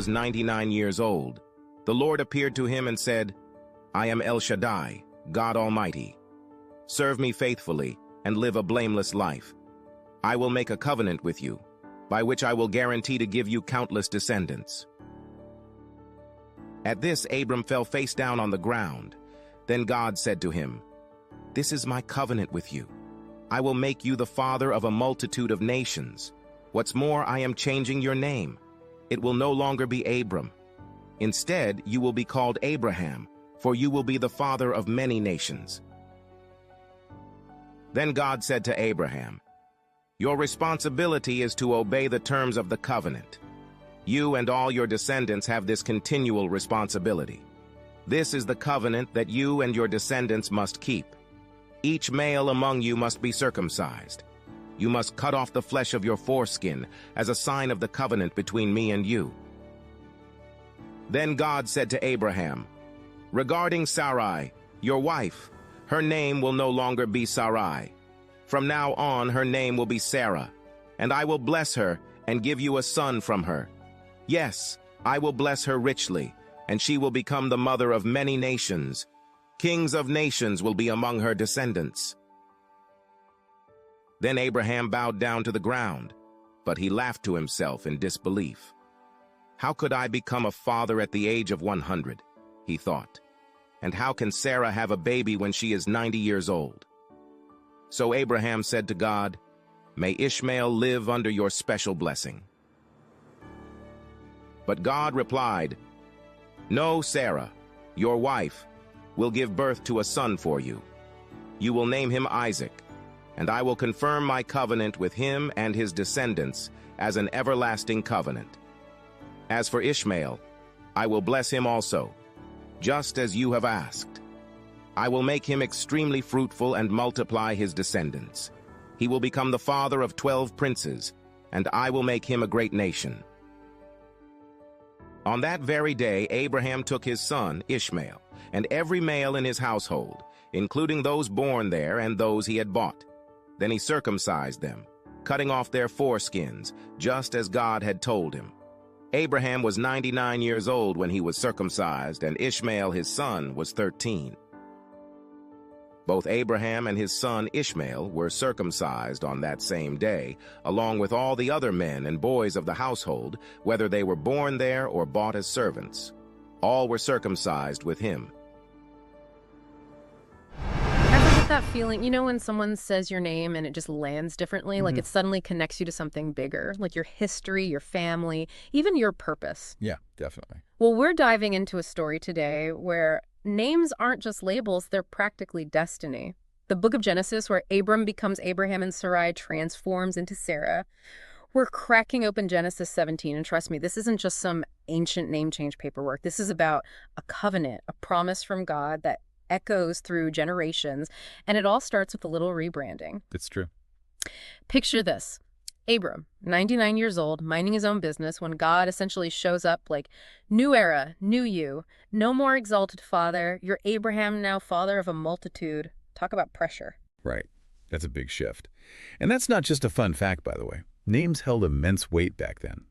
was 99 years old, the Lord appeared to him and said, "I am El Shaddai, God Almighty. Serve me faithfully and live a blameless life. I will make a covenant with you, by which I will guarantee to give you countless descendants." At this, Abram fell face down on the ground. Then God said to him, "This is my covenant with you. I will make you the father of a multitude of nations. What's more, I am changing your name. It will no longer be Abram. Instead, you will be called Abraham, for you will be the father of many nations." Then God said to Abraham, "Your responsibility is to obey the terms of the covenant. You and all your descendants have this continual responsibility. This is the covenant that you and your descendants must keep. Each male among you must be circumcised. You must cut off the flesh of your foreskin as a sign of the covenant between me and you." Then God said to Abraham, "Regarding Sarai, your wife, her name will no longer be Sarai. From now on, her name will be Sarah, and I will bless her and give you a son from her. Yes, I will bless her richly, and she will become the mother of many nations. Kings of nations will be among her descendants." Then Abraham bowed down to the ground, but he laughed to himself in disbelief. "How could I become a father at the age of 100?" he thought. "And how can Sarah have a baby when she is 90 years old?" So Abraham said to God, "May Ishmael live under your special blessing." But God replied, "No, Sarah, your wife, will give birth to a son for you. You will name him Isaac, and I will confirm my covenant with him and his descendants as an everlasting covenant. As for Ishmael, I will bless him also, just as you have asked. I will make him extremely fruitful and multiply his descendants. He will become the father of 12 princes, and I will make him a great nation." On that very day, Abraham took his son, Ishmael, and every male in his household, including those born there and those he had bought. Then he circumcised them, cutting off their foreskins, just as God had told him. Abraham was 99 years old when he was circumcised, and Ishmael his son was 13. Both Abraham and his son Ishmael were circumcised on that same day, along with all the other men and boys of the household, whether they were born there or bought as servants. All were circumcised with him. Ever get that feeling, you know, when someone says your name and it just lands differently, like it suddenly connects you to something bigger, like your history, your family, even your purpose? Yeah, definitely. Well, we're diving into a story today where names aren't just labels, they're practically destiny. The book of Genesis, where Abram becomes Abraham and Sarai, transforms into Sarah. We're cracking open Genesis 17, and trust me, this isn't just some ancient name change paperwork. This is about a covenant, a promise from God that echoes through generations, and it all starts with a little rebranding. It's true. Picture this. Abram, 99 years old, minding his own business, when God essentially shows up like, "New era, new you. No more exalted father. You're Abraham now, father of a multitude." Talk about pressure. Right. That's a big shift. And that's not just a fun fact, by the way. Names held immense weight back then.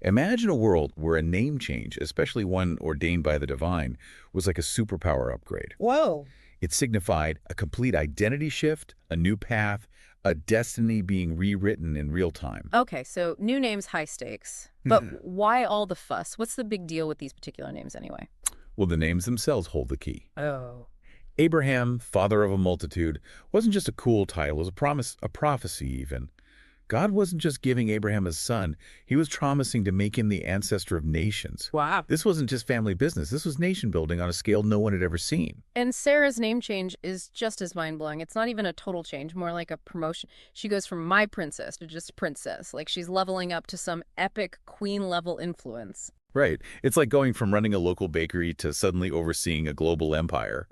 Imagine a world where a name change, especially one ordained by the divine, was like a superpower upgrade. Whoa. It signified a complete identity shift, a new path, a destiny being rewritten in real time. Okay, so new names, high stakes. But why all the fuss? What's the big deal with these particular names anyway? Well, the names themselves hold the key. Oh. Abraham, father of a multitude, wasn't just a cool title, it was a promise, a prophecy even. God wasn't just giving Abraham a son, he was promising to make him the ancestor of nations. Wow. This wasn't just family business, this was nation building on a scale no one had ever seen. And Sarah's name change is just as mind-blowing. It's not even a total change, more like a promotion. She goes from my princess to just princess, like she's leveling up to some epic queen-level influence. Right. It's like going from running a local bakery to suddenly overseeing a global empire.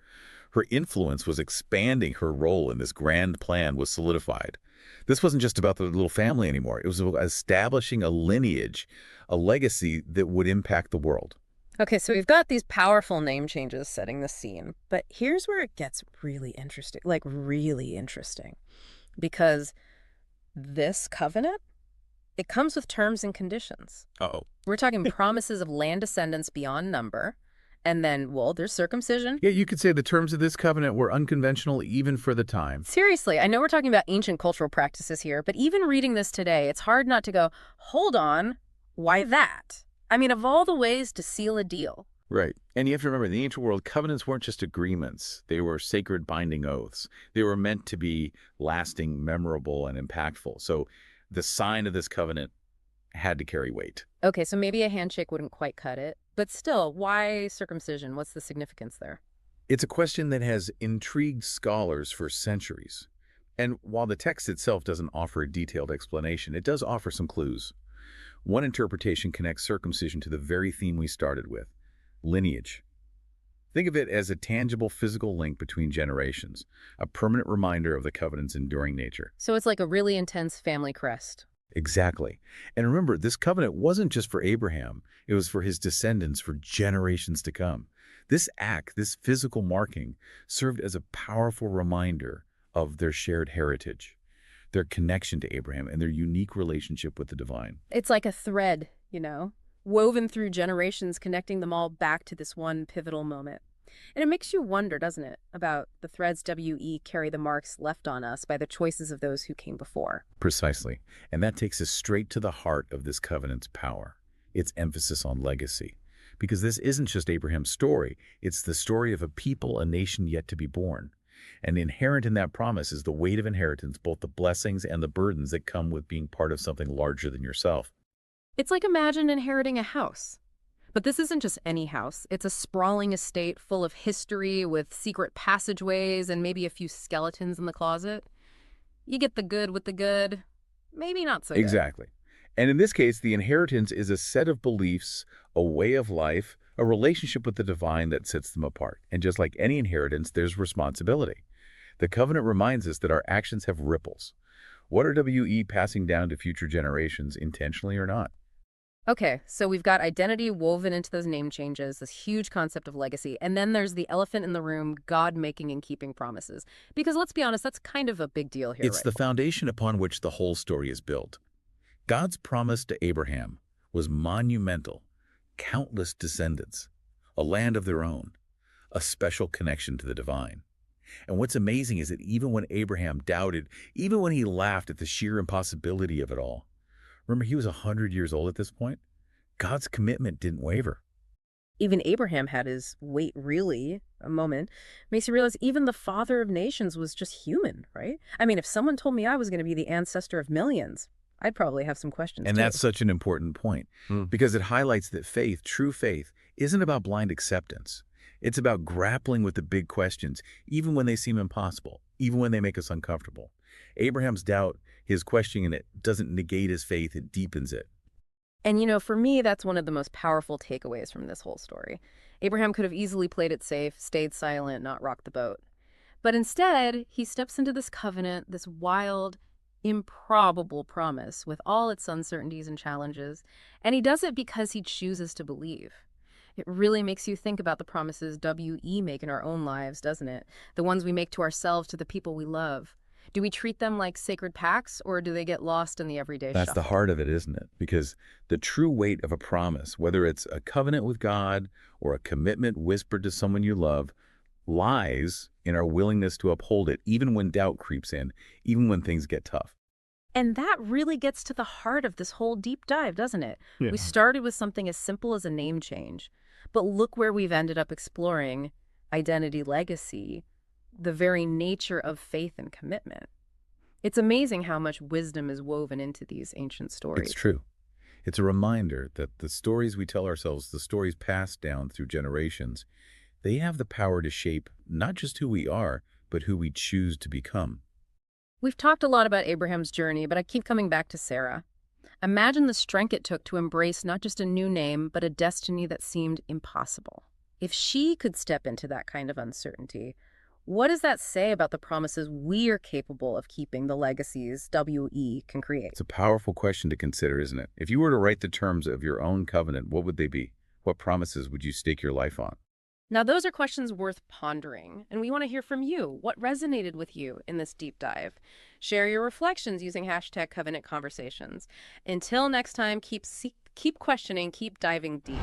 Her influence was expanding, her role in this grand plan was solidified. This wasn't just about the little family anymore. It was about establishing a lineage, a legacy that would impact the world. Okay, so we've got these powerful name changes setting the scene. But here's where it gets really interesting, like really interesting. Because this covenant, it comes with terms and conditions. Uh-oh. We're talking promises of land descendants beyond number. And then, well, there's circumcision. Yeah, you could say the terms of this covenant were unconventional even for the time. Seriously, I know we're talking about ancient cultural practices here, but even reading this today, it's hard not to go, hold on, why that? I mean, of all the ways to seal a deal. Right. And you have to remember, in the ancient world, covenants weren't just agreements. They were sacred binding oaths. They were meant to be lasting, memorable, and impactful. So the sign of this covenant had to carry weight. Okay, so maybe a handshake wouldn't quite cut it. But still, why circumcision? What's the significance there? It's a question that has intrigued scholars for centuries. And while the text itself doesn't offer a detailed explanation, it does offer some clues. One interpretation connects circumcision to the very theme we started with, lineage. Think of it as a tangible physical link between generations, a permanent reminder of the covenant's enduring nature. So it's like a really intense family crest. Exactly. And remember, this covenant wasn't just for Abraham. It was for his descendants for generations to come. This act, this physical marking, served as a powerful reminder of their shared heritage, their connection to Abraham, and their unique relationship with the divine. It's like a thread, woven through generations, connecting them all back to this one pivotal moment. And it makes you wonder, doesn't it, about the threads WE carry the marks left on us by the choices of those who came before. Precisely. And that takes us straight to the heart of this covenant's power, its emphasis on legacy. Because this isn't just Abraham's story, it's the story of a people, a nation yet to be born. And inherent in that promise is the weight of inheritance, both the blessings and the burdens that come with being part of something larger than yourself. It's like imagine inheriting a house. But this isn't just any house. It's a sprawling estate full of history with secret passageways and maybe a few skeletons in the closet. You get the good with the good, maybe not so good. Exactly. And in this case, the inheritance is a set of beliefs, a way of life, a relationship with the divine that sets them apart. And just like any inheritance, there's responsibility. The covenant reminds us that our actions have ripples. What are WE passing down to future generations, intentionally or not? Okay, so we've got identity woven into those name changes, this huge concept of legacy, and then there's the elephant in the room, God making and keeping promises. Because let's be honest, that's kind of a big deal here, It's right? the foundation upon which the whole story is built. God's promise to Abraham was monumental, countless descendants, a land of their own, a special connection to the divine. And what's amazing is that even when Abraham doubted, even when he laughed at the sheer impossibility of it all, remember, he was 100 years old at this point. God's commitment didn't waver. Even Abraham had his wait, really, a moment. Makes you realize even the father of nations was just human, right? I mean, if someone told me I was going to be the ancestor of millions, I'd probably have some questions, And too. that's such an important point because it highlights that faith, true faith, isn't about blind acceptance. It's about grappling with the big questions, even when they seem impossible, even when they make us uncomfortable. Abraham's doubt, his questioning it, doesn't negate his faith, it deepens it. And for me, that's one of the most powerful takeaways from this whole story. Abraham could have easily played it safe, stayed silent, not rocked the boat. But instead, he steps into this covenant, this wild, improbable promise with all its uncertainties and challenges. And he does it because he chooses to believe. It really makes you think about the promises WE make in our own lives, doesn't it? The ones we make to ourselves, to the people we love. Do we treat them like sacred pacts, or do they get lost in the everyday That's shuffle? the heart of it, isn't it? Because the true weight of a promise, whether it's a covenant with God or a commitment whispered to someone you love, lies in our willingness to uphold it, even when doubt creeps in, even when things get tough. And that really gets to the heart of this whole deep dive, doesn't it? Yeah. We started with something as simple as a name change, but look where we've ended up exploring identity legacy, the very nature of faith and commitment. It's amazing how much wisdom is woven into these ancient stories. It's true. It's a reminder that the stories we tell ourselves, the stories passed down through generations, they have the power to shape not just who we are, but who we choose to become. We've talked a lot about Abraham's journey, but I keep coming back to Sarah. Imagine the strength it took to embrace not just a new name, but a destiny that seemed impossible. If she could step into that kind of uncertainty, what does that say about the promises we are capable of keeping, the legacies WE can create? It's a powerful question to consider, isn't it? If you were to write the terms of your own covenant, what would they be? What promises would you stake your life on? Now, those are questions worth pondering, and we want to hear from you. What resonated with you in this deep dive? Share your reflections using #CovenantConversations. Until next time, keep Keep questioning, keep diving deep.